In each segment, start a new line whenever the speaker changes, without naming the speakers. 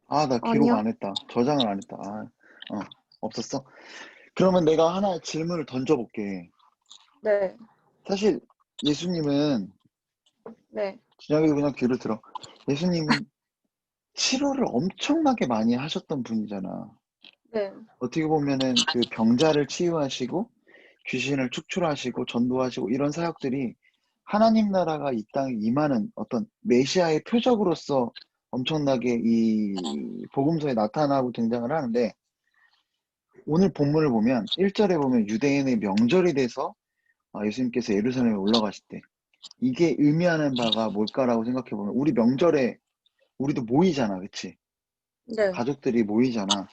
아, 나 기록
아니요.
안 했다. 저장을 안 했다. 아, 없었어? 그러면 내가 하나 질문을 던져볼게.
네,
사실 예수님은,
네,
진혁이도 그냥 귀를 들어. 예수님은 치료를 엄청나게 많이 하셨던 분이잖아.
네,
어떻게 보면은 그 병자를 치유하시고 귀신을 축출하시고 전도하시고 이런 사역들이 하나님 나라가 이 땅에 임하는 어떤 메시아의 표적으로서 엄청나게 이 복음서에 나타나고 등장을 하는데, 오늘 본문을 보면 1절에 보면 유대인의 명절이 돼서 예수님께서 예루살렘에 올라가실 때 이게 의미하는 바가 뭘까라고 생각해 보면, 우리 명절에 우리도 모이잖아, 그치?
네.
가족들이 모이잖아.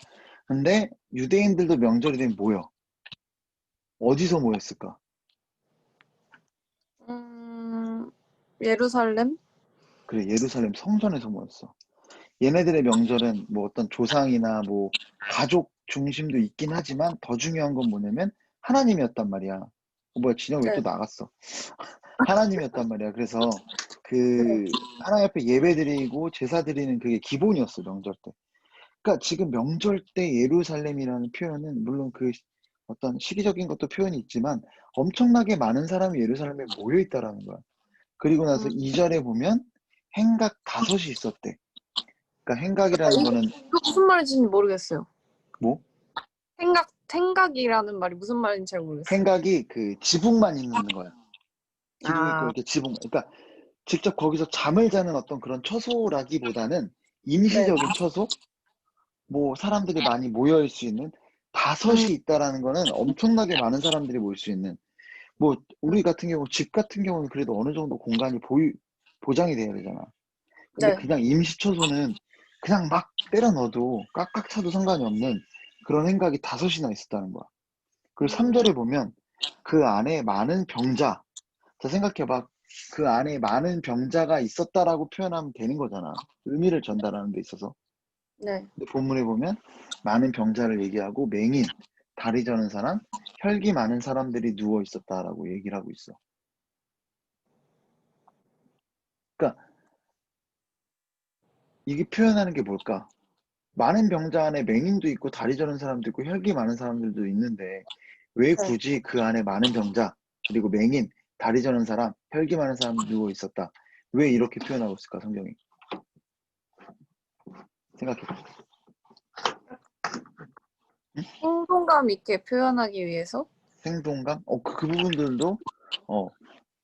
근데 유대인들도 명절이 되면 모여. 어디서 모였을까?
음, 예루살렘?
그래, 예루살렘 성전에서 모였어. 얘네들의 명절은 뭐 어떤 조상이나 뭐 가족 중심도 있긴 하지만 더 중요한 건 뭐냐면 하나님이었단 말이야. 뭐야, 진혁 왜 또
네,
나갔어? 하나님이었단 말이야. 그래서
네,
그 하나님 앞에 예배 드리고 제사 드리는 그게 기본이었어, 명절 때. 그러니까 지금 명절 때 예루살렘이라는 표현은 물론 그 어떤 시기적인 것도 표현이 있지만 엄청나게 많은 사람이 예루살렘에 모여 있다라는 거야. 그리고 나서
음,
2절에 보면 행각 다섯이 있었대. 그러니까 행각이라는
이게,
거는
이거 무슨 말인지 모르겠어요.
뭐?
생각이라는 말이 무슨 말인지 잘 모르겠어요.
행각이 그 지붕만 있는 거야. 기둥 있고
아,
이렇게 지붕. 그러니까 직접 거기서 잠을 자는 어떤 그런 처소라기보다는
네,
임시적인 처소? 뭐 사람들이 많이 모여 있을 수 있는
음,
다섯이 있다라는 거는 엄청나게 많은 사람들이 모일 수 있는, 뭐 우리 같은 경우 집 같은 경우는 그래도 어느 정도 공간이 보장이 돼야 되잖아. 근데
네,
그냥 임시초소는 그냥 막 때려 넣어도 깍깍 차도 상관이 없는 그런 행각이 다섯이나 있었다는 거야. 그리고
음,
3절에 보면 그 안에 많은 병자, 자 생각해봐. 그 안에 많은 병자가 있었다라고 표현하면 되는 거잖아. 의미를 전달하는 데 있어서.
네.
근데 본문에 보면 많은 병자를 얘기하고 맹인, 다리 저는 사람, 혈기 많은 사람들이 누워 있었다라고 얘기를 하고 있어. 그러니까 이게 표현하는 게 뭘까? 많은 병자 안에 맹인도 있고 다리 저는 사람도 있고 혈기 많은 사람들도 있는데 왜
네.
굳이 그 안에 많은 병자, 그리고 맹인, 다리 저는 사람, 혈기 많은 사람이 누워 있었다? 왜 이렇게 표현하고 있을까, 성경이? 생각해봐. 응?
생동감 있게 표현하기 위해서?
생동감? 그 부분들도 어,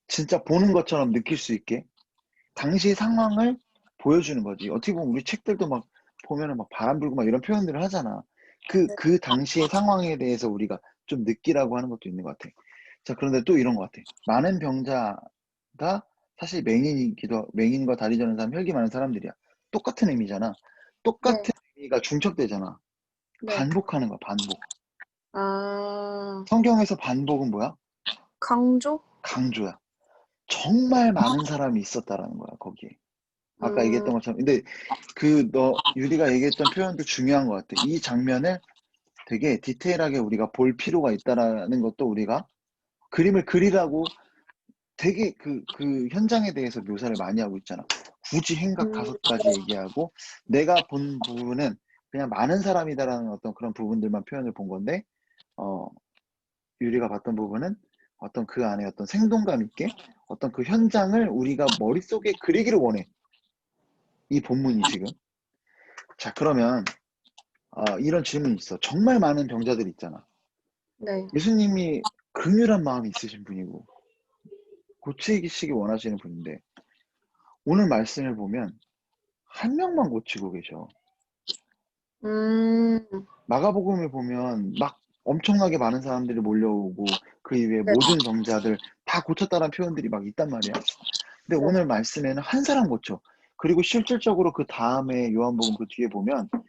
진짜 보는 것처럼 느낄 수 있게 당시 상황을 보여주는 거지. 어떻게 보면 우리 책들도 막 보면은 막 바람 불고 막 이런 표현들을 하잖아.
네,
그 당시의 상황에 대해서 우리가 좀 느끼라고 하는 것도 있는 것 같아. 자, 그런데 또 이런 것 같아. 많은 병자가 사실 맹인과 다리 저는 사람, 혈기 많은 사람들이야. 똑같은 의미잖아.
네,
똑같은 의미가 중첩되잖아.
네.
반복하는 거야, 반복.
아,
성경에서 반복은 뭐야?
강조?
강조야. 정말 많은 사람이 있었다라는 거야, 거기에. 아까
음,
얘기했던 것처럼. 근데 유리가 얘기했던 표현도 중요한 것 같아. 이 장면을 되게 디테일하게 우리가 볼 필요가 있다라는 것도, 우리가 그림을 그리라고 되게 그 현장에 대해서 묘사를 많이 하고 있잖아. 굳이 행각
음,
5가지 얘기하고, 내가 본 부분은 그냥 많은 사람이다라는 어떤 그런 부분들만 표현을 본 건데, 어, 유리가 봤던 부분은 어떤 그 안에 어떤 생동감 있게 어떤 그 현장을 우리가 머릿속에 그리기를 원해. 이 본문이 지금. 자, 그러면 이런 질문이 있어. 정말 많은 병자들 있잖아.
네.
예수님이 긍휼한 마음이 있으신 분이고 고치시기 원하시는 분인데, 오늘 말씀을 보면 한 명만 고치고 계셔.
음,
마가복음을 보면 막 엄청나게 많은 사람들이 몰려오고 그 이후에
네,
모든 병자들 다 고쳤다는 표현들이 막 있단 말이야. 근데
네,
오늘 말씀에는 한 사람 고쳐. 그리고 실질적으로 그 다음에 요한복음 그 뒤에 보면
네.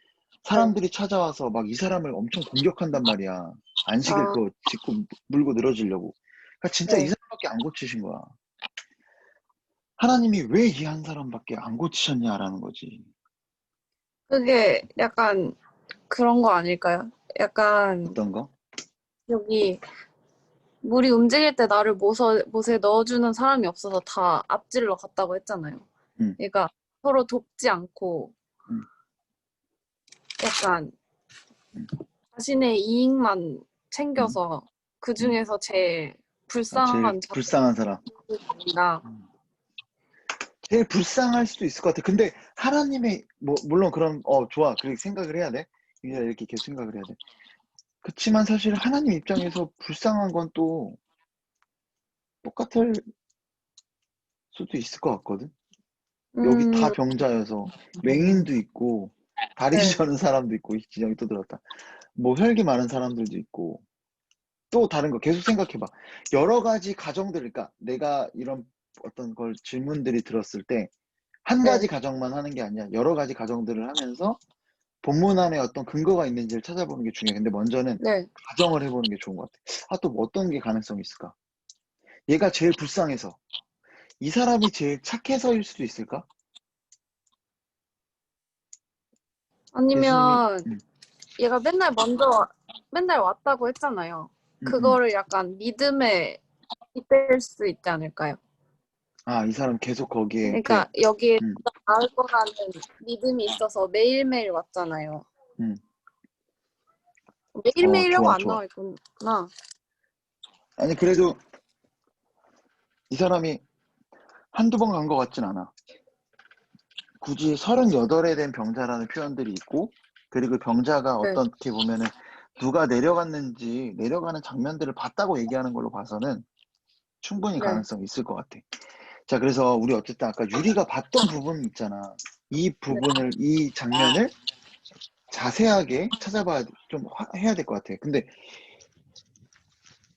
사람들이 찾아와서 막 이 사람을 엄청 공격한단 말이야. 안식일
아,
그거 짚고 물고 늘어지려고. 그러니까 진짜 이
네.
사람밖에 안 고치신 거야. 하나님이 왜 이 한 사람밖에 안 고치셨냐라는 거지.
그게 약간 그런 거 아닐까요? 약간
어떤 거?
여기 물이 움직일 때 나를 못에 넣어주는 사람이 없어서 다 앞질러 갔다고 했잖아요.
응,
그러니까 서로 돕지 않고
응.
약간
음,
자신의 이익만
음,
챙겨서 그
음.
중에서 제일
제일
불쌍한
불쌍한 사람.
자들인가.
음. 제일 불쌍할 수도 있을 것 같아. 근데 하나님의 뭐 물론 그런 좋아. 그렇게 생각을 해야 돼. 이렇게 계속 생각을 해야 돼. 그치만 사실 하나님 입장에서 불쌍한 건 또 똑같을 수도 있을 것 같거든. 여기 다
음,
병자여서 맹인도 있고 다리
네,
저는 사람도 있고 이 지정이 또 들었다. 뭐 혈기 많은 사람들도 있고 또 다른 거 계속 생각해봐. 여러 가지 가정들, 그러니까 내가 이런 어떤 걸 질문들이 들었을 때 한
네,
가지 가정만 하는 게 아니야. 여러 가지 가정들을 하면서 본문 안에 어떤 근거가 있는지를 찾아보는 게 중요해. 근데 먼저는
네.
가정을 해보는 게 좋은 것 같아. 또 뭐 어떤 게 가능성이 있을까? 얘가 제일 불쌍해서 이 사람이 제일 착해서일 수도 있을까? 예수님이
아니면 얘가 맨날 왔다고 했잖아요.
음, 음.
그거를 약간 믿음에 빗댈 수 있지 않을까요?
이 사람 계속 거기에 이렇게
그러니까 여기에
음,
나을 거라는 믿음이 있어서 매일매일 왔잖아요.
음.
매일매일이라고
좋아,
안
좋아.
나와 있구나.
아니 그래도 이 사람이 한두 번 간 것 같진 않아. 굳이 38에 된 병자라는 표현들이 있고, 그리고 병자가
네,
어떻게 보면은 누가 내려갔는지 내려가는 장면들을 봤다고 얘기하는 걸로 봐서는 충분히
네,
가능성이 있을 것 같아. 자, 그래서 우리 어쨌든 아까 유리가 봤던 부분 있잖아.
네,
이 장면을 자세하게 찾아봐야, 해야 될 것 같아. 근데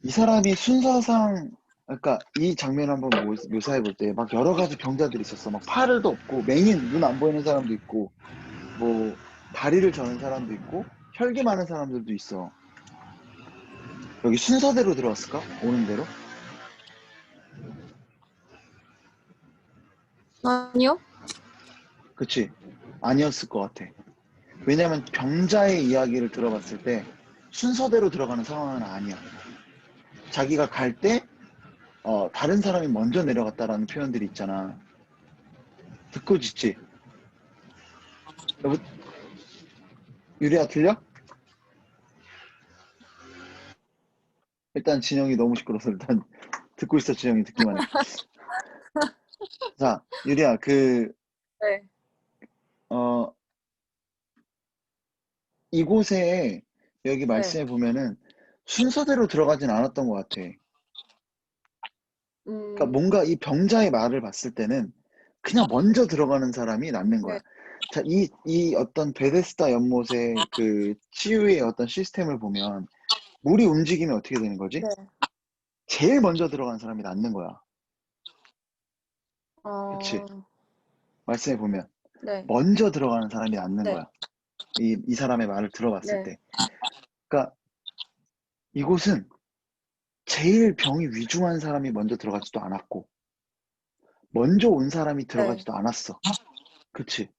이 사람이 순서상, 그러니까 이 장면 한번 묘사해 볼 때 막 여러 가지 병자들이 있었어. 막 팔도 없고, 맹인, 눈 안 보이는 사람도 있고, 뭐, 다리를 저는 사람도 있고, 혈기 많은 사람들도 있어. 여기 순서대로 들어왔을까? 오는 대로?
아니요?
그치? 아니었을 것 같아. 왜냐면 병자의 이야기를 들어봤을 때 순서대로 들어가는 상황은 아니야. 자기가 갈 때, 다른 사람이 먼저 내려갔다라는 표현들이 있잖아. 듣고 있지? 여보, 유리야, 들려? 일단 진영이 너무 시끄러워서 일단 듣고 있어, 진영이 듣기만 해. 자, 유리야,
네,
어, 이곳에 여기
네.
말씀해 보면은 순서대로 들어가진 않았던 것 같아. 그러니까
음,
뭔가 이 병자의 말을 봤을 때는 그냥 먼저 들어가는 사람이 낫는
네,
거야. 자, 이 어떤 베데스다 연못의 그 치유의 어떤 시스템을 보면 물이 움직이면 어떻게 되는 거지?
네.
제일 먼저 들어간 사람이 낫는 거야. 그치?
어,
말씀해 보면
네,
먼저 들어가는 사람이 낫는
네,
거야. 이 사람의 말을 들어봤을
네,
때. 그러니까 이곳은 제일 병이 위중한 사람이 먼저 들어가지도 않았고, 먼저 온 사람이
네,
들어가지도 않았어. 그치?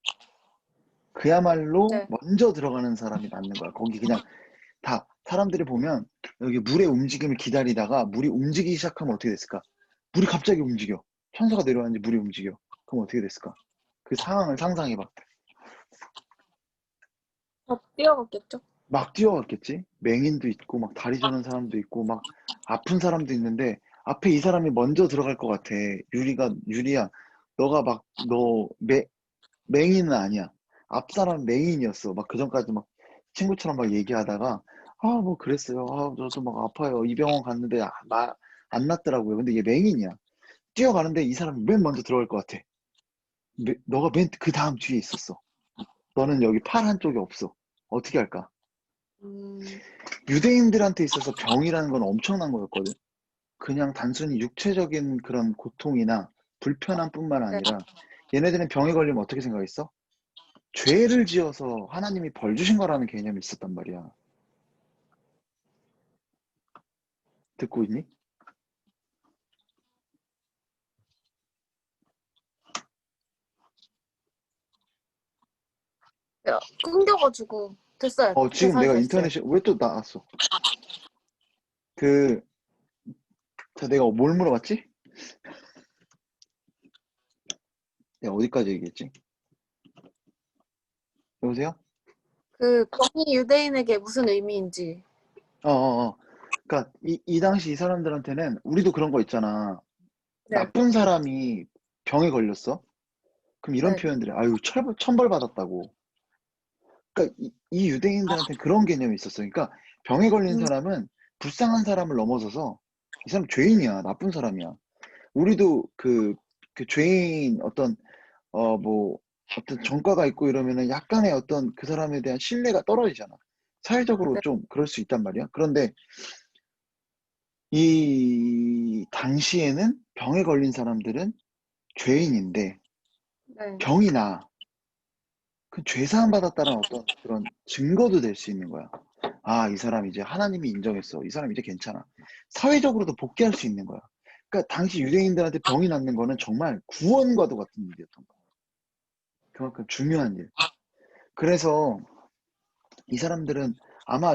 그야말로
네.
먼저 들어가는 사람이 낫는 거야. 거기 그냥 다, 사람들이 보면 여기 물의 움직임을 기다리다가 물이 움직이기 시작하면 어떻게 됐을까? 물이 갑자기 움직여. 천사가 내려왔는데 물이 움직여. 그럼 어떻게 됐을까? 그 상황을 상상해봐.
뛰어갔겠죠?
막 뛰어갔겠지? 맹인도 있고, 막 다리 저는 사람도 있고, 막 아픈 사람도 있는데, 앞에 이 사람이 먼저 들어갈 것 같아. 유리야, 너가 막, 맹인은 아니야. 앞 사람 맹인이었어. 막 그전까지 막 친구처럼 막 얘기하다가, 뭐 그랬어요. 저도 막 아파요. 이 병원 갔는데, 안 낫더라고요. 근데 얘 맹인이야. 뛰어가는데 이 사람이 맨 먼저 들어갈 것 같아. 너가 맨 그 다음 뒤에 있었어. 너는 여기 팔 한쪽에 없어. 어떻게 할까?
음,
유대인들한테 있어서 병이라는 건 엄청난 거였거든. 그냥 단순히 육체적인 그런 고통이나 불편함뿐만
네.
아니라 얘네들은 병에 걸리면 어떻게 생각했어? 죄를 지어서 하나님이 벌 주신 거라는 개념이 있었단 말이야. 듣고 있니?
끊겨가지고 됐어요.
지금
다시
내가
됐어요.
인터넷이 왜 또 나왔어? 그, 자, 내가 뭘 물어봤지? 내가 어디까지 얘기했지? 여보세요?
그 병이 유대인에게 무슨 의미인지.
어어어. 그러니까 이 당시 이 사람들한테는 우리도 그런 거 있잖아.
네,
나쁜 사람이 병에 걸렸어. 그럼 이런
네,
표현들이 아유 천벌 받았다고. 그러니까 이 유대인들한테 그런 개념이 있었어. 그러니까 병에 걸린
음,
사람은 불쌍한 사람을 넘어서서 이 사람 죄인이야. 나쁜 사람이야. 우리도 그 죄인 뭐 어떤 전과가 있고 이러면은 약간의 어떤 그 사람에 대한 신뢰가 떨어지잖아. 사회적으로
네,
좀 그럴 수 있단 말이야. 그런데 이 당시에는 병에 걸린 사람들은 죄인인데
네.
병이 나. 그 죄사함 받았다는 어떤 그런 증거도 될 수 있는 거야. 아, 이 사람 이제 하나님이 인정했어. 이 사람 이제 괜찮아. 사회적으로도 복귀할 수 있는 거야. 그러니까 당시 유대인들한테 병이 낫는 거는 정말 구원과도 같은 일이었던 거야. 그만큼 중요한 일. 그래서 이 사람들은 아마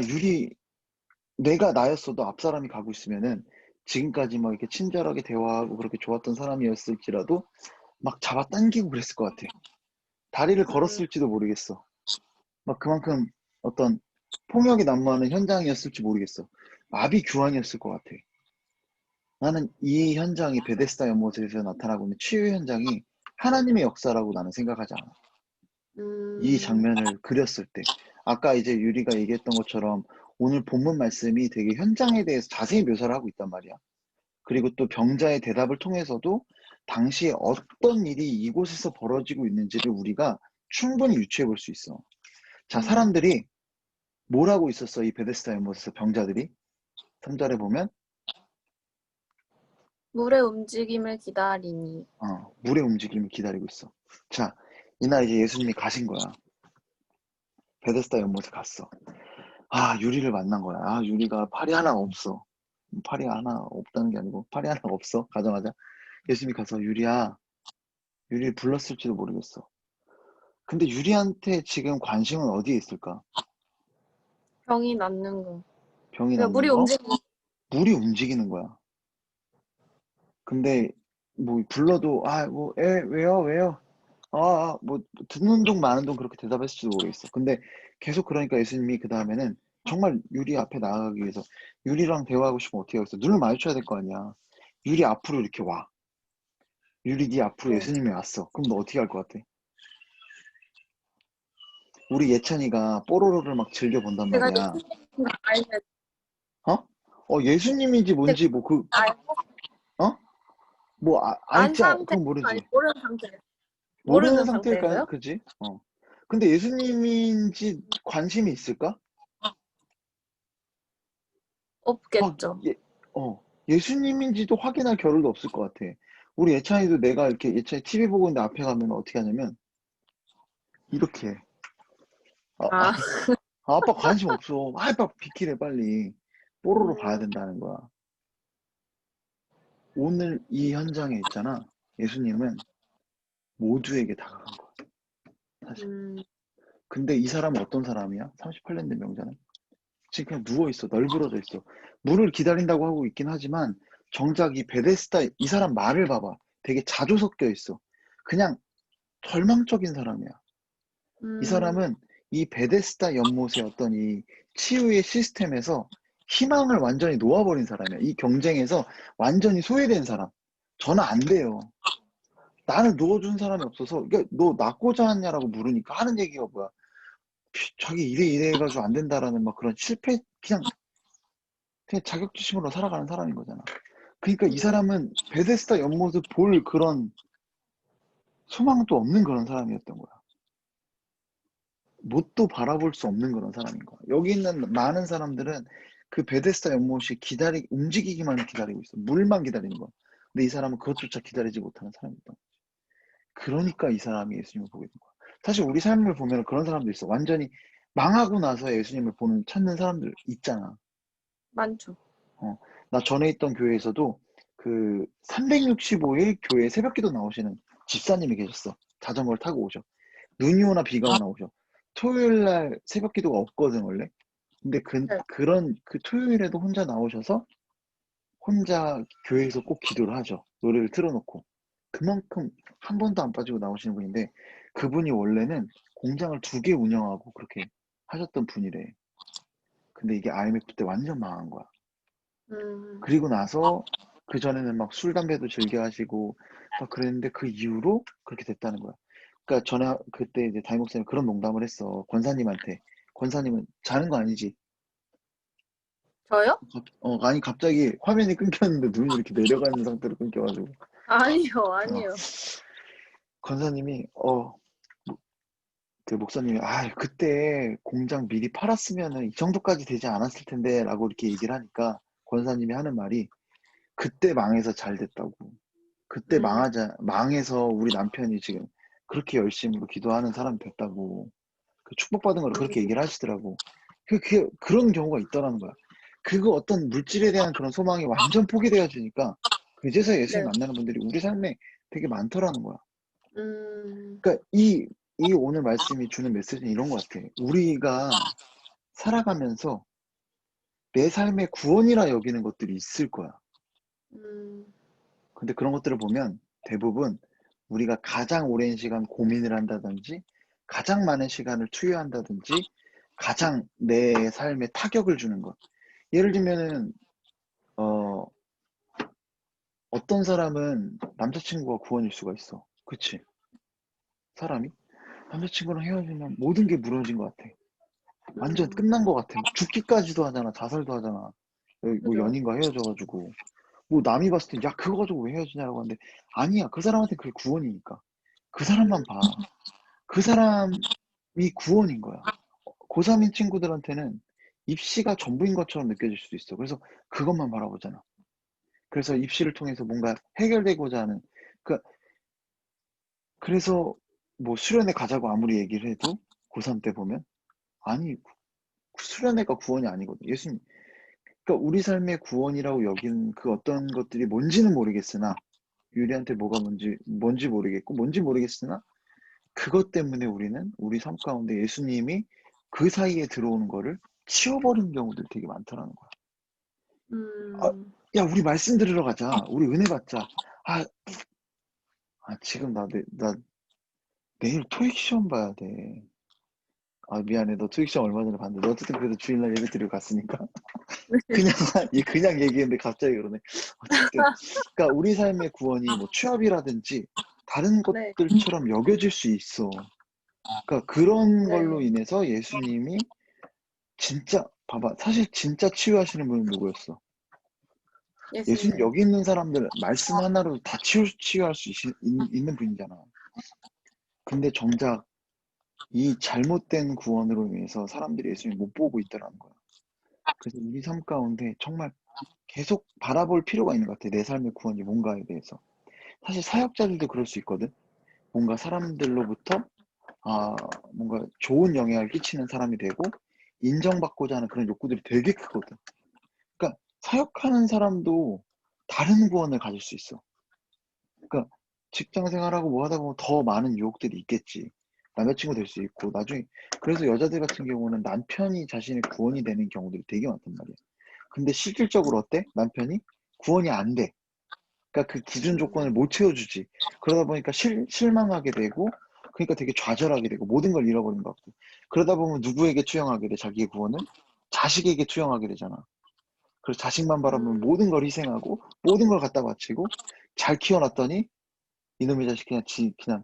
내가 나였어도 앞 사람이 가고 있으면은 지금까지 막 이렇게 친절하게 대화하고 그렇게 좋았던 사람이었을지라도 막 잡아당기고 그랬을 것 같아. 다리를
음,
걸었을지도 모르겠어. 막 그만큼 어떤 폭력이 난무하는 현장이었을지 모르겠어. 마비규환이었을 것 같아. 나는 이 현장이 베데스다 연못에서 나타나고 있는 치유 현장이 하나님의 역사라고 나는 생각하지 않아. 이
음,
장면을 그렸을 때. 아까 이제 유리가 얘기했던 것처럼 오늘 본문 말씀이 되게 현장에 대해서 자세히 묘사를 하고 있단 말이야. 그리고 또 병자의 대답을 통해서도 당시에 어떤 일이 이곳에서 벌어지고 있는지를 우리가 충분히 유추해 볼 수 있어. 자,
음.
사람들이 뭘 하고 있었어? 이 베데스다 연못에서 병자들이 3절에 보면
물의 움직임을 기다리니.
물의 움직임을 기다리고 있어. 자, 이날 이제 예수님이 가신 거야. 베데스다 연못에 갔어. 아, 유리를 만난 거야. 아, 유리가 팔이 하나 없어. 팔이 하나 없다는 게 아니고 팔이 하나 없어. 가자마자 예수님이 가서 유리를 불렀을지도 모르겠어. 근데 유리한테 지금 관심은 어디에 있을까?
병이 낫는 거.
병이
그러니까 물이
낫는 거?
움직이는
물이 움직이는 거야. 근데 뭐 불러도 왜요? 뭐 듣는 둥 마는 둥 그렇게 대답했을지도 모르겠어. 근데 계속 그러니까 예수님이 그다음에는 정말 유리 앞에 나아가기 위해서 유리랑 대화하고 싶으면 어떻게 하겠어? 눈을 마주쳐야 될 거 아니야. 유리 앞으로 이렇게 와. 유리 네 앞으로
거.
예수님이 왔어. 그럼 너 어떻게 할 것 같아? 우리 예찬이가 뽀로로를 막 즐겨 본단
제가
말이야.
예수님 알면
어? 예수님인지
제가
뭔지 뭐
알고
어? 뭐
안
알지
상태
그건
아니
모르지.
모르는 상태
모르는
모르는
상태일까?
상태에서요?
그지? 근데 예수님인지 관심이 있을까? 막
없겠죠.
예수님인지도 확인할 겨를도 없을 것 같아. 우리 예찬이도 내가 이렇게 예찬이 TV 보고 있는데 앞에 가면 어떻게 하냐면 이렇게 해.
아,
아빠 관심 없어. 아빠 비키래 빨리. 뽀로로 봐야
음,
된다는 거야. 오늘 이 현장에 있잖아. 예수님은 모두에게 다가간 거야. 사실.
음,
근데 이 사람은 어떤 사람이야? 38년 된 명자는. 지금 그냥 누워있어. 널브러져 있어. 물을 기다린다고 하고 있긴 하지만 정작 이 베데스다 이 사람 말을 봐봐. 되게 자조 섞여 있어. 그냥 절망적인 사람이야. 이
음,
사람은 이 베데스다 연못의 어떤 이 치유의 시스템에서 희망을 완전히 놓아버린 사람이야. 이 경쟁에서 완전히 소외된 사람. 저는 안 돼요. 나는 누워준 사람이 없어서, 그러니까 너 낳고자 하냐라고 물으니까 하는 얘기가 뭐야? 자기 이래 해가지고 안 된다라는 막 그런 그냥 자격지심으로 살아가는 사람인 거잖아. 그러니까 이
음,
사람은 베데스다 연못을 볼 그런 소망도 없는 그런 사람이었던 거야. 못도 바라볼 수 없는 그런 사람인 거야. 여기 있는 많은 사람들은 그 베데스다 연못이 움직이기만 기다리고 있어. 물만 기다리는 거야. 근데 이 사람은 그것조차 기다리지 못하는 사람이었던 거야. 그러니까 이 사람이 예수님을 보게 된 거야. 사실 우리 삶을 보면 그런 사람도 있어. 완전히 망하고 나서 예수님을 찾는 사람들 있잖아.
많죠.
어, 나 전에 있던 교회에서도 그 365일 교회 새벽기도 나오시는 집사님이 계셨어. 자전거를 타고 오셔. 눈이 오나 비가 오나 오셔. 토요일 날 새벽기도가 없거든 원래. 근데
네.
그런 그 토요일에도 혼자 나오셔서 혼자 교회에서 꼭 기도를 하죠. 노래를 틀어놓고. 그만큼 한 번도 안 빠지고 나오시는 분인데 그분이 원래는 공장을 2개 운영하고 그렇게 하셨던 분이래. 근데 이게 IMF 때 완전 망한 거야.
음,
그리고 나서 그전에는 막 술, 담배도 즐겨 하시고 막 그랬는데 그 이후로 그렇게 됐다는 거야. 그러니까 전에 그때 이제 담임 목사님이 그런 농담을 했어. 권사님한테. 권사님은 자는 거 아니지?
저요?
아니 갑자기 화면이 끊겼는데 눈이 이렇게 내려가 있는 상태로 끊겨가지고.
아니요,
어,
아니요.
권사님이 그 목사님이 그때 공장 미리 팔았으면은 이 정도까지 되지 않았을 텐데라고 이렇게 얘기를 하니까 권사님이 하는 말이 그때 망해서 잘 됐다고. 그때
음,
망해서 우리 남편이 지금 그렇게 열심으로 기도하는 사람 됐다고. 그 축복받은 거를 그렇게
음,
얘기를 하시더라고. 그런 경우가 있더라는 거야. 그거 어떤 물질에 대한 그런 소망이 완전 포기되어지니까 그제서야 예수님
네.
만나는 분들이 우리 삶에 되게 많더라는 거야.
음,
그러니까 이 오늘 말씀이 주는 메시지는 이런 것 같아. 우리가 살아가면서 내 삶의 구원이라 여기는 것들이 있을 거야.
음,
근데 그런 것들을 보면 대부분 우리가 가장 오랜 시간 고민을 한다든지 가장 많은 시간을 투여한다든지 가장 내 삶에 타격을 주는 것. 예를 들면은 어 어떤 사람은 남자친구가 구원일 수가 있어. 그치? 사람이 남자친구랑 헤어지면 모든 게 무너진 것 같아. 완전
음,
끝난 것 같아. 막 죽기까지도 하잖아. 자살도 하잖아. 뭐
그죠.
연인과 헤어져 가지고. 뭐 남이 봤을 때 "야 그거 가지고 왜 헤어지냐."라고 하는데 아니야. 그 사람한테 그게 구원이니까. 그 사람만
음,
봐. 그 사람이 구원인 거야. 고3인 친구들한테는 입시가 전부인 것처럼 느껴질 수도 있어. 그래서 그것만 바라보잖아. 그래서 입시를 통해서 뭔가 해결되고자 하는 그 그래서 뭐 수련회 가자고 아무리 얘기를 해도 고3 때 보면 아니 수련회가 구원이 아니거든. 예수님 그러니까 우리 삶의 구원이라고 여기는 그 어떤 것들이 뭔지는 모르겠으나 유리한테 뭐가 뭔지 모르겠고 뭔지 모르겠으나 그것 때문에 우리는 우리 삶 가운데 예수님이 그 사이에 들어오는 거를 치워버리는 경우들이 되게 많더라는 거야. 아,
음,
야, 우리 말씀 들으러 가자. 우리 은혜 받자. 아, 지금 나 내일 토익 시험 봐야 돼. 미안해. 너 토익 시험 얼마 전에 봤는데. 너 어쨌든 그래도 주일날 예배 드리러 갔으니까. 그냥, 그냥 얘기했는데 갑자기 그러네. 어쨌든. 그러니까 우리 삶의 구원이 뭐 취업이라든지 다른
네,
것들처럼 여겨질 수 있어. 그러니까 그런 걸로
네.
인해서 예수님이 진짜 봐봐. 사실 진짜 치유하시는 분은 누구였어? 예수님
예수님.
여기 있는 사람들 말씀 하나로 다 치유할 수 있는 분이잖아. 근데 정작 이 잘못된 구원으로 인해서 사람들이 예수님 못 보고 있더라는 거야. 그래서 우리 삶 가운데 정말 계속 바라볼 필요가 있는 것 같아. 내 삶의 구원이 뭔가에 대해서. 사실 사역자들도 그럴 수 있거든. 뭔가 사람들로부터 아, 뭔가 좋은 영향을 끼치는 사람이 되고 인정받고자 하는 그런 욕구들이 되게 크거든. 그러니까 사역하는 사람도 다른 구원을 가질 수 있어. 그러니까 직장 생활하고 뭐 하다 보면 더 많은 유혹들이 있겠지. 남자친구 될 수 있고 나중에 그래서 여자들 같은 경우는 남편이 자신의 구원이 되는 경우들이 되게 많단 말이야. 근데 실질적으로 어때? 남편이 구원이 안 돼. 그러니까 그 기준 조건을
음,
못 채워주지. 그러다 보니까 실망하게 되고, 그러니까 되게 좌절하게 되고, 모든 걸 잃어버린 것 같고. 그러다 보면 누구에게 투영하게 돼, 자기의 구원을? 자식에게 투영하게 되잖아. 그래서 자식만 바라보면
음,
모든 걸 희생하고, 모든 걸 갖다 바치고, 잘 키워놨더니, 이놈의 자식 그냥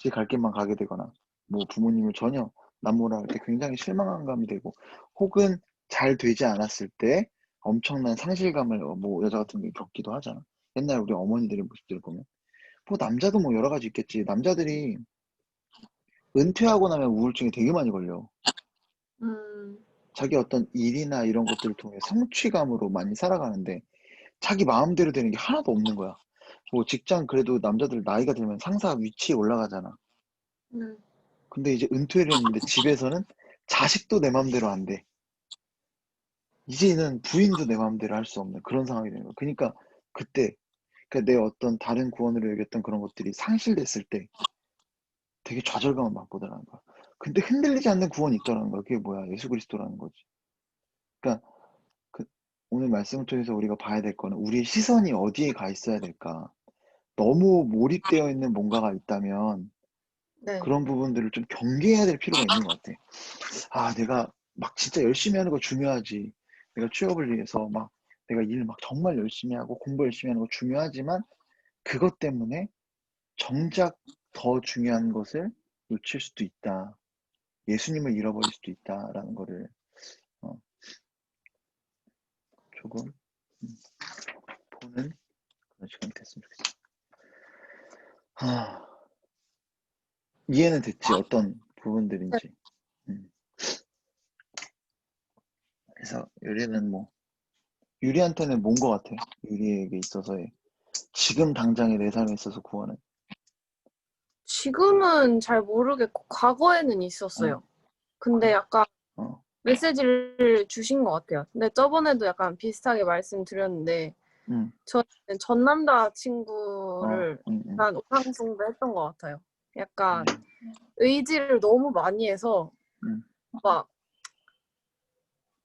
지 갈 길만 가게 되거나, 뭐 부모님을 전혀 남모라 할 때 굉장히 실망한 감이 되고, 혹은 잘 되지 않았을 때 엄청난 상실감을 뭐 여자 같은 경우 겪기도 하잖아. 옛날 우리 어머니들의 모습들을 보면. 뭐 남자도 뭐 여러 가지 있겠지. 남자들이 은퇴하고 나면 우울증이 되게 많이 걸려.
음,
자기 어떤 일이나 이런 것들을 통해 성취감으로 많이 살아가는데 자기 마음대로 되는 게 하나도 없는 거야. 뭐 직장 그래도 남자들 나이가 들면 상사 위치에 올라가잖아.
음,
근데 이제 은퇴를 했는데 집에서는 자식도 내 맘대로 안 돼. 이제는 부인도 내 맘대로 할 수 없는 그런 상황이 되는 거야. 그러니까 그때 그러니까 내 어떤 다른 구원으로 여겼던 그런 것들이 상실됐을 때 되게 좌절감을 맛보더라는 거야. 근데 흔들리지 않는 구원이 있더라는 거야. 그게 뭐야? 예수 그리스도라는 거지. 그러니까 그 오늘 말씀을 통해서 우리가 봐야 될 거는 우리의 시선이 어디에 가 있어야 될까? 너무 몰입되어 있는 뭔가가 있다면
네.
그런 부분들을 좀 경계해야 될 필요가 있는 것 같아. 아 내가 막 진짜 열심히 하는 거 중요하지. 내가 취업을 위해서 막 내가 일 막 정말 열심히 하고 공부 열심히 하는 거 중요하지만 그것 때문에 정작 더 중요한 것을 놓칠 수도 있다. 예수님을 잃어버릴 수도 있다라는 거를 어 조금 음 보는 그런 시간이 됐으면 좋겠어. 아 이해는 됐지 어떤
네.
부분들인지. 음. 그래서 유리는 뭐 유리한테는 뭔 것 같아? 유리에게 있어서의 지금 당장의 내 삶에 있어서 구원은.
지금은 잘 모르겠고 과거에는
어.
있었어요. 근데 약간
어.
메시지를 주신 것 같아요. 근데 저번에도 약간 비슷하게 말씀드렸는데
음.
저는 전 남자
어.
친구를
음음.
약간 우상숭배했던 것 같아요. 약간
음.
의지를 너무 많이 해서
음.
막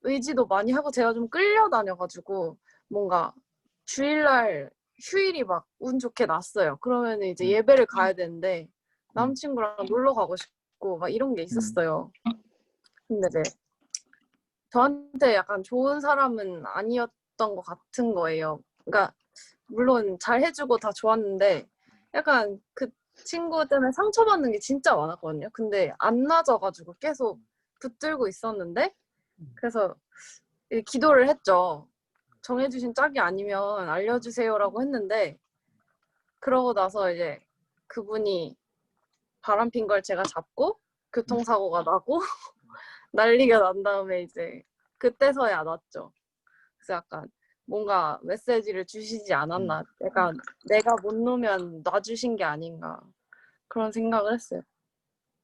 의지도 많이 하고 제가 좀 끌려다녀 가지고 뭔가 주일날 휴일이 막 운 좋게 났어요. 그러면은 이제
음.
예배를 가야 되는데
음.
남자친구랑 놀러 가고 싶고 막 이런 게
음.
있었어요. 근데 이제 저한테 약간 좋은 사람은 아니었던 것 같은 거예요. 그러니까 물론 잘해 주고 다 좋았는데 약간 그 친구 때문에 상처받는 게 진짜 많았거든요. 근데 안 나아져 가지고 계속 붙들고 있었는데 그래서 기도를 했죠. 정해 주신 짝이 아니면 알려 주세요라고 했는데 그러고 나서 이제 그분이 바람핀 걸 제가 잡고
음.
교통사고가 나고 난리가 난 다음에 이제 그때서야 알았죠. 그래서 약간 뭔가 메시지를 주시지
음.
않았나. 약간 내가 못 놓으면 놔주신 게 아닌가. 그런 생각을 했어요.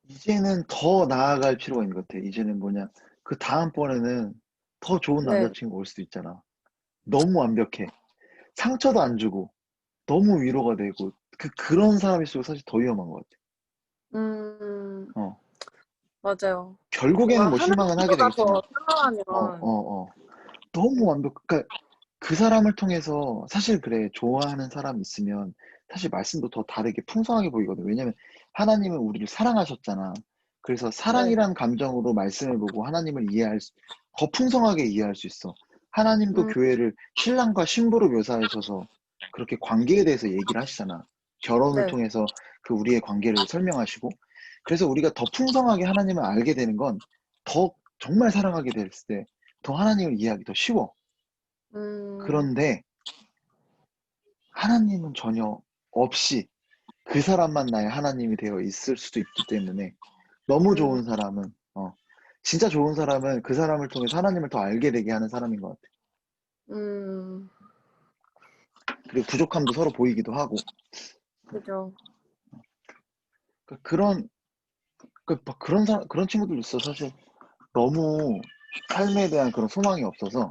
이제는 더 나아갈 필요가 있는 것 같아. 이제는 뭐냐 그다음번에는 더 좋은
네.
남자친구가 올 수도 있잖아. 너무 완벽해. 상처도 안 주고 너무 위로가 되고 그런 사람일수록 사실 더 위험한 것 같아.
음,
어.
맞아요. 뭔가
결국에는 뭐 실망은 하게 되겠지만
하나님보다 더 사랑하면,
너무 그러니까 그 사람을 통해서 사실 그래 좋아하는 사람이 있으면 사실 말씀도 더 다르게 풍성하게 보이거든. 왜냐면 하나님은 우리를 사랑하셨잖아. 그래서
네.
사랑이란 감정으로 말씀을 보고 하나님을 더 풍성하게 이해할 수 있어. 하나님도
음,
교회를 신랑과 신부로 묘사하셔서 그렇게 관계에 대해서 얘기를 하시잖아. 결혼을
네.
통해서 그 우리의 관계를 설명하시고. 그래서 우리가 더 풍성하게 하나님을 알게 되는 건 더 정말 사랑하게 됐을 때 더 하나님을 이해하기 더 쉬워.
음,
그런데 하나님은 전혀 없이 그 사람만 나의 하나님이 되어 있을 수도 있기 때문에 너무
음,
좋은 사람은 진짜 좋은 사람은 그 사람을 통해서 하나님을 더 알게 되게 하는 사람인 것 같아.
음,
그리고 부족함도 서로 보이기도 하고.
그죠.
그런 막 그런 친구들 있어. 사실 너무 삶에 대한 그런 소망이 없어서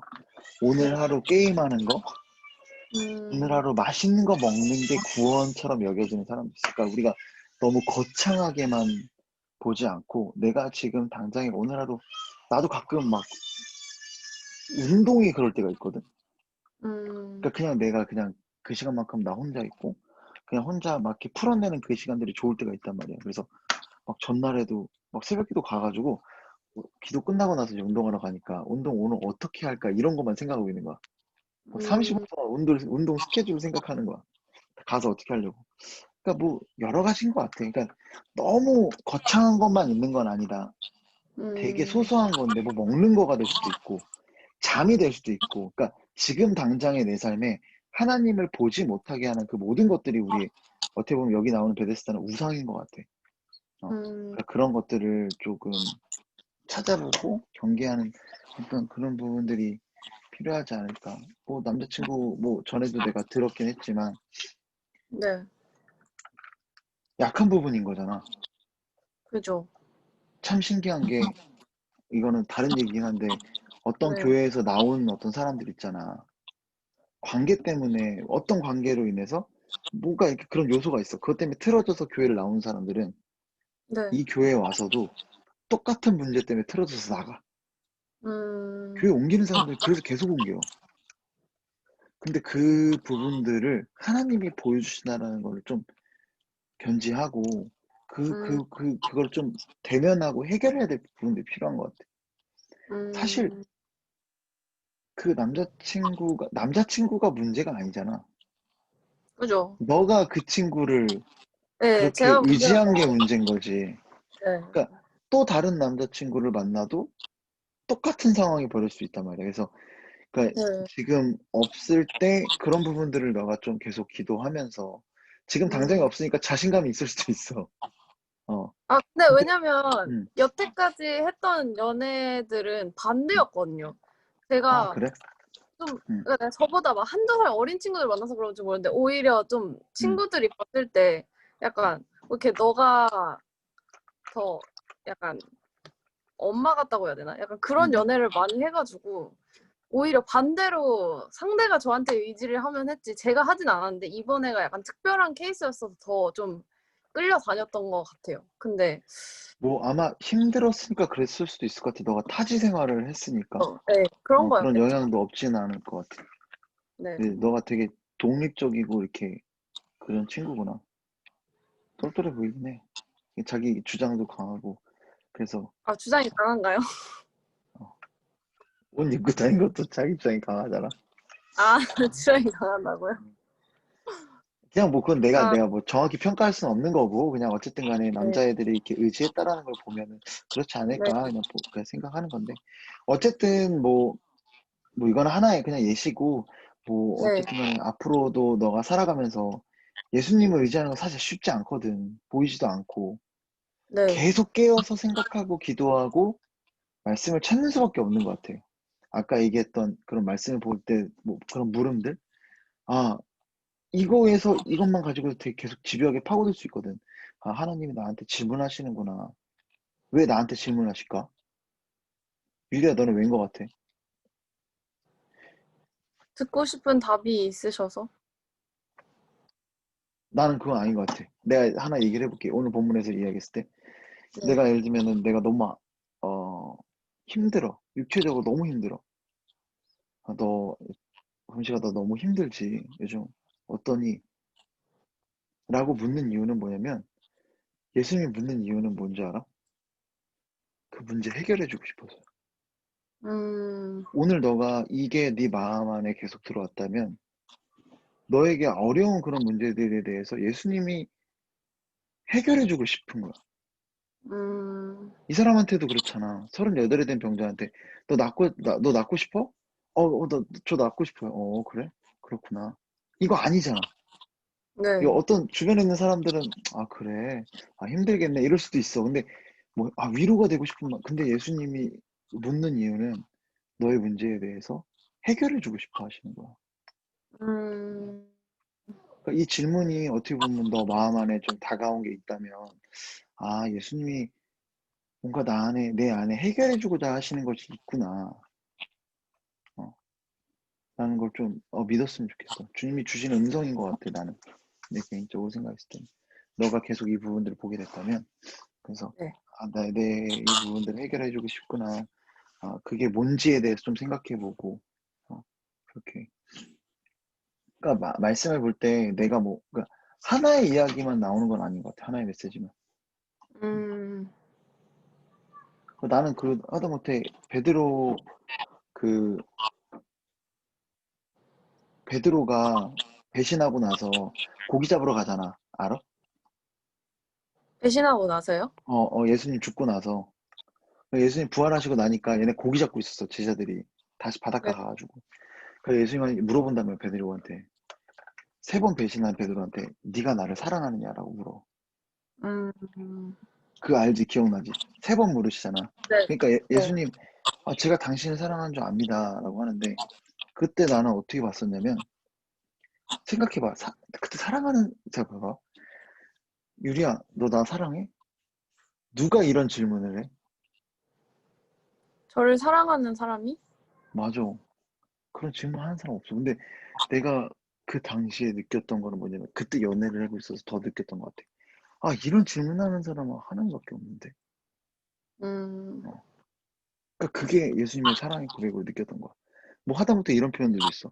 네.
오늘 하루 게임하는 거, 오늘
음,
하루 맛있는 거 먹는 게 구원처럼 여겨지는 사람도 있어. 그러니까 우리가 너무 거창하게만 보지 않고 내가 지금 당장에 오늘 하루 나도 가끔 막 운동이 그럴 때가 있거든.
음,
그러니까 그냥 내가 그냥 그 시간만큼 나 혼자 있고 그냥 혼자 막 이렇게 풀어내는 그 시간들이 좋을 때가 있단 말이야. 그래서 막 전날에도 막 새벽기도 가가지고 기도 끝나고 나서 이제 운동하러 가니까 운동 오늘 어떻게 할까 이런 것만 생각하고 있는 거야. 막 35분
음,
동안 운동 스케줄 생각하는 거야. 가서 어떻게 하려고. 그러니까 뭐 여러 가지인 것 같아. 그러니까 너무 거창한 것만 있는 건 아니다. 되게
음,
소소한 건데 뭐 먹는 거가 될 수도 있고 잠이 될 수도 있고 그러니까 지금 당장의 내 삶에 하나님을 보지 못하게 하는 그 모든 것들이 우리 어떻게 보면 여기 나오는 베데스다는 우상인 것 같아.
음,
그러니까 그런 것들을 조금 찾아보고 경계하는 어떤 그런 부분들이 필요하지 않을까. 뭐 남자친구 뭐 전에도 내가 들었긴 했지만
네.
약한 부분인 거잖아.
그죠.
참 신기한 게 이거는 다른 얘기긴 한데 어떤
네.
교회에서 나온 어떤 사람들 있잖아. 관계 때문에 어떤 관계로 인해서 뭔가 이렇게 그런 요소가 있어. 그것 때문에 틀어져서 교회를 나온 사람들은
네.
이 교회에 와서도 똑같은 문제 때문에 틀어져서 나가. 교회
음,
옮기는 사람들 그래서 계속 옮겨. 근데 그 부분들을 하나님이 보여주신다라는 걸 좀 견지하고 그걸 좀 대면하고 해결해야 될 부분들이 필요한 것 같아. 사실
음.
그 남자친구가 문제가 아니잖아.
그죠.
너가 그 친구를
네,
그렇게
제가 문제라고.
의지한 게 문제인 거지.
네.
그러니까 또 다른 남자친구를 만나도 똑같은 상황이 벌어질 수 있단 말이야. 그래서 그러니까
네.
지금 없을 때 그런 부분들을 너가 좀 계속 기도하면서 지금 당장에
음.
없으니까 자신감이 있을 수도 있어. 어.
아, 근데
근데
왜냐면
음.
여태까지 했던 연애들은
음.
반대였거든요.
아
제가
그래?
좀,
음.
그러니까 저보다 막 한두 살 어린 친구들 만나서 그런지 모르겠는데 오히려 좀
음.
친구들이 봤을 때 약간 뭐 이렇게 너가 더 약간 엄마 같다고 해야 되나? 약간 그런
음음.
연애를 많이 해가지고 오히려 반대로 상대가 저한테 의지를 하면 했지 제가 하진 않았는데 이번 애가 약간 특별한 케이스였어서 더 좀 끌려다녔던 것 같아요. 근데
뭐 아마 힘들었으니까 그랬을 수도 있을 것 같아. 너가 타지 생활을 했으니까.
네, 그런
그런
거였겠죠.
영향도 없지는 않을 것 같아.
네.
근데 너가 되게 독립적이고 이렇게 그런 친구구나. 똘똘해 보이긴 해. 자기 주장도 강하고. 그래서
아, 주장이 강한가요?
어, 옷 입고 다니는 것도 자기 주장이 강하잖아.
아, 주장이 강하다고요?
그냥 뭐 그건 내가
아,
내가 뭐 정확히 평가할 수는 없는 거고 그냥 어쨌든 간에
네.
남자애들이 이렇게 의지했다라는 걸 보면은 그렇지
네.
않을까 그냥 생각하는 건데 어쨌든 뭐 이거는 하나의 그냥 예시고 뭐
네.
어쨌든 간에 앞으로도 너가 살아가면서 예수님을 의지하는 건 사실 쉽지 않거든. 보이지도 않고
네.
계속 깨어서 생각하고 기도하고 말씀을 찾는 수밖에 없는 것 같아. 아까 얘기했던 그런 말씀을 볼 때 뭐 그런 물음들 아 이거에서 이것만 가지고도 되게 계속 집요하게 파고들 수 있거든. '아 하나님이 나한테 질문하시는구나. 왜 나한테 질문하실까? 유리야 너는 왜인 것 같아?'
듣고 싶은 답이 있으셔서.
나는 그건 아닌 것 같아. 내가 하나 얘기를 해 볼게. 오늘 본문에서 이야기했을 때
네.
내가 예를 들면은 내가 너무 힘들어. 육체적으로 너무 힘들어. "아 너 금식아 너 너무 힘들지 요즘 어떠니?" 라고 묻는 이유는 뭐냐면 예수님이 묻는 이유는 뭔지 알아? 그 문제 해결해 주고 싶어서요.
음.
오늘 너가 이게 네 마음 안에 계속 들어왔다면 너에게 어려운 그런 문제들에 대해서 예수님이 해결해 주고 싶은 거야.
음.
이 사람한테도 그렇잖아. 38이 된 병자한테 "너 낫고 싶어?" 저 낫고 싶어요." 그래? 그렇구나." 이거 아니잖아. 이거
네.
어떤 주변에 있는 사람들은 '아 그래. 아 힘들겠네.' 이럴 수도 있어. 근데 뭐 위로가 되고 싶은 마 근데 예수님이 묻는 이유는 너의 문제에 대해서 해결해 주고 싶어 하시는 거야.
음.
그러니까 이 질문이 어떻게 보면 너 마음 안에 좀 다가온 게 있다면 '아 예수님이 뭔가 내 안에 해결해 주고자 하시는 것이 있구나.' 어 라는 걸 좀 믿었으면 좋겠어. 주님이 주신 음성인 것 같아 나는. 내 개인적으로 생각했을 때는. 너가 계속 이 부분들을 보게 됐다면 그래서
네.
'아 이 부분들을 해결해 주고 싶구나.' 그게 뭔지에 대해서 좀 생각해 보고 그렇게 그러니까 말씀을 볼 때 내가 뭐 그러니까 하나의 이야기만 나오는 건 아닌 것 같아, 하나의 메시지만. 음.
음.
나는 하다못해 그 베드로가 배신하고 나서 고기 잡으러 가잖아. 알아?
배신하고 나서요?
예수님 죽고 나서 예수님 부활하시고 나니까 얘네 고기 잡고 있었어, 제자들이. 다시 바닷가
네.
가 가지고. 그래서 예수님이 물어본다며 베드로한테. 3번 배신한 베드로한테 "네가 나를 사랑하느냐?"라고 물어.
음.
알지? 기억나지? 3번 물으시잖아.
네.
그러니까
네.
예수님 제가 당신을 사랑하는 줄 압니다."라고 하는데 그때 나는 어떻게 봤었냐면 생각해 봐. 그때 사랑하는 자 봐봐. "유리야 너 나 사랑해?" 누가 이런 질문을 해?
저를 사랑하는 사람이?
맞아. 그런 질문하는 사람 없어. 근데 내가 그 당시에 느꼈던 거는 뭐냐면 그때 연애를 하고 있어서 더 느꼈던 것 같아. '이런 질문하는 사람은 하나님 밖에 없는데.'
음.
어. 그러니까 그게 예수님의 사랑의 고백으로 느꼈던 거야. 뭐 하다못해 이런 표현들도 있어.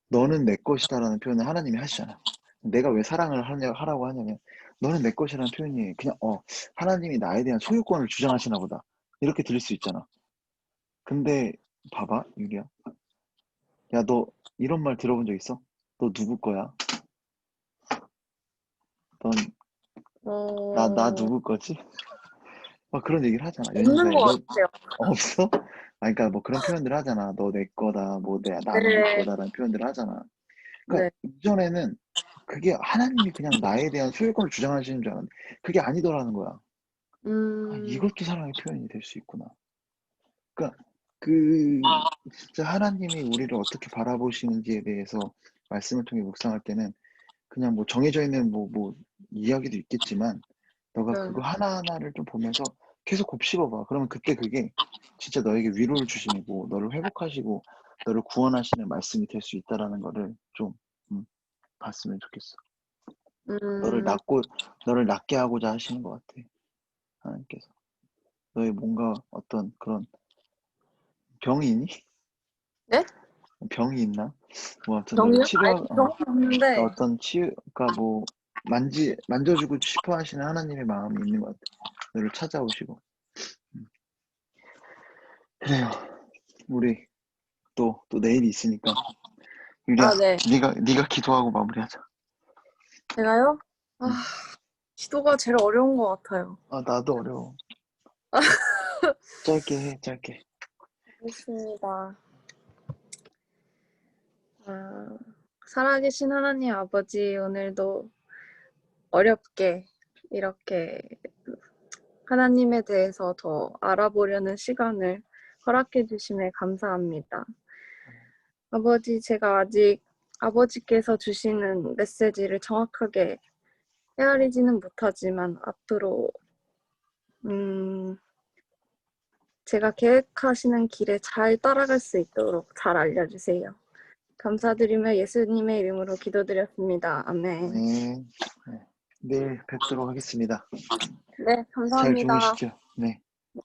"너는 내 것이다."라는 표현을 하나님이 하시잖아. 내가 왜 사랑을 하라고 하냐면 너는 내 것이라는 표현이 그냥 하나님이 나에 대한 소유권을 주장하시나 보다. 이렇게 들릴 수 있잖아. 근데 봐봐, 유리야. 야, 너 이런 말 들어본 적 있어? 너 누구 거야? 넌 나
어,
누구 거지? 막 그런 얘기를 하잖아.
없는
연인사이에.
것
너
같아요.
없어? 그러니까 뭐 그런 표현들 하잖아. 너 내 거다, 뭐 나는 네
네,
거다라는 표현들 하잖아. 그러니까
네.
이전에는 그게 하나님이 그냥 나에 대한 소유권을 주장하시는 줄 알았는데 그게 아니더라는 거야.
음,
이것도 사랑의 표현이 될 수 있구나. 그러니까 그 진짜 하나님이 우리를 어떻게 바라보시는지에 대해서 말씀을 통해 묵상할 때는 그냥 뭐 정해져 있는 뭐 이야기도 있겠지만 너가
네.
그거 하나하나를 좀 보면서 계속 곱씹어 봐. 그러면 그때 그게 진짜 너에게 위로를 주시고 너를 회복하시고 너를 구원하시는 말씀이 될 수 있다라는 거를 좀 음, 봤으면 좋겠어. 너를
음,
낳고 너를 낫게 하고자 하시는 것 같아. 하나님께서. 너의 뭔가 어떤 그런 병이 있니?
네?
병이 있나? 뭐 하여튼 너를
병이요? 아니,
치료하
병은 없는데,
어떤 치유가 뭐 만져주고 싶어 하시는 하나님의 마음이 있는 것 같아. 너를 찾아오시고. 음. 그래요. 우리 또 내일이 있으니까 유리야,
아, 네.
네가 기도하고 마무리하자.
제가요? 아,
음.
기도가 제일 어려운 것 같아요.
나도 어려워. 짧게 해, 짧게.
알겠습니다. 아, 살아계신 하나님 아버지, 오늘도 어렵게 이렇게 하나님에 대해서 더 알아보려는 시간을 허락해 주심에 감사합니다. 아버지, 제가 아직 아버지께서 주시는 메시지를 정확하게 헤아리지는 못하지만 앞으로 제가 계획하시는 길에 잘 따라갈 수 있도록 잘 알려주세요. 감사드리며 예수님의 이름으로 기도드렸습니다. 아멘.
네. 네. 내일 뵙도록 하겠습니다.
네,
잘
감사합니다.
주무시죠. 네.
네.